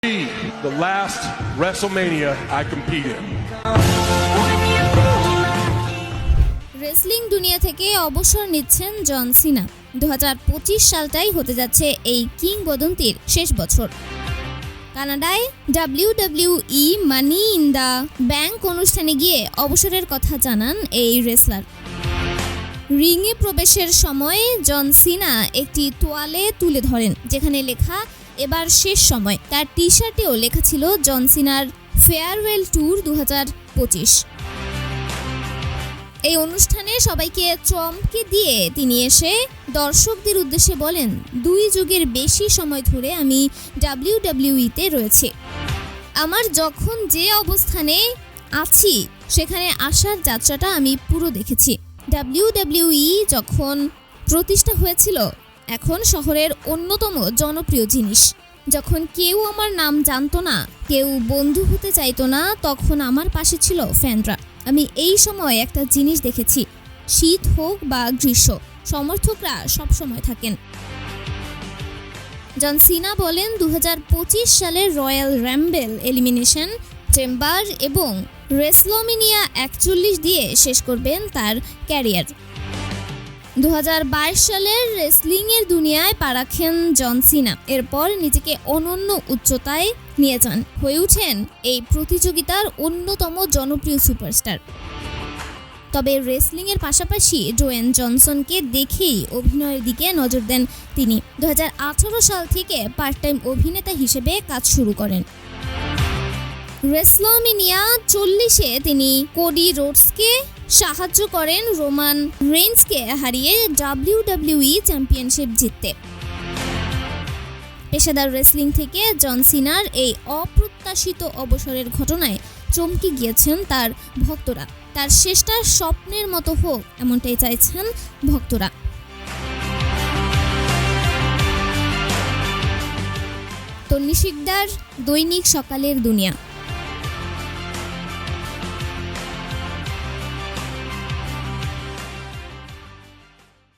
The last WrestleMania I competed in. Wrestling দুনিয়া থেকে অবসর নিচ্ছেন জন সিনা। 2025 সালটাই হতে যাচ্ছে এই কিংবদন্তির শেষ বছর। কানাডায় WWE money in the bank অনুষ্ঠানে গিয়ে অবসরের কথা জানান এই রেসলার। রিংয়ে প্রবেশের সময় জন সিনা একটি তোয়ালে তুলে ধরেন, যেখানে লেখা এবার শেষ সময়। তার টি শার্টেও লেখা ছিল জন সিনার ফেয়ারওয়েল ট্যুর 2025। এই অনুষ্ঠানে সবাইকে চমকে দিয়ে তিনি এসে দর্শকদের উদ্দেশ্যে বলেন, 2 যুগের বেশি সময় ধরে আমি WWE-তে রয়েছি। আমার যখন যে অবস্থানে আছি সেখানে আসার যাত্রাটা আমি পুরো দেখেছি। WWE যখন প্রতিষ্ঠা হয়েছিল এখন শহরের অন্যতম জনপ্রিয় জিনিস। যখন কেউ আমার নাম জানতো না, কেউ বন্ধু হতে চাইতো না, তখন আমার পাশে ছিল ফ্যানরা। আমি এই সময় একটা জিনিস দেখেছি, শীত হোক বা গ্রীষ্ম, সমর্থকরা সবসময় থাকেন। জন সিনা বলেন 2025 সালের রয়্যাল রাম্বেল, এলিমিনেশন চেম্বার এবং রেসলমেনিয়া 41 দিয়ে শেষ করবেন তার ক্যারিয়ার। 2022 সালের রেসলিংয়ের দুনিয়ায় পা রাখেন জন সিনা। এরপর নিজেকে অনন্য উচ্চতায় নিয়ে যান, হয়ে ওঠেন এই প্রতিযোগিতার অন্যতম জনপ্রিয় সুপারস্টার। তবে রেসলিংয়ের পাশাপাশি ডোয়েন জনসনকে দেখেই অভিনয়ের দিকে নজর দেন তিনি। 2018 সাল থেকে পার্ট টাইম অভিনেতা হিসেবে কাজ শুরু করেন। রেসলমেনিয়া 40-এ তিনি কোডি রোডসকে সাহায্য করেন রোমান রেইন্সকে হারিয়ে WWE চ্যাম্পিয়নশিপ জিততে। পেশাদার রেসলিং থেকে জন সিনার এই অপ্রত্যাশিত অবসরের ঘটনায় চমকে গিয়েছেন তার ভক্তরা। তার শেষটা স্বপ্নের মতো হোক, এমনটাই চাইছেন ভক্তরা। তন্নি শিকদার, দৈনিক সকালের দুনিয়া।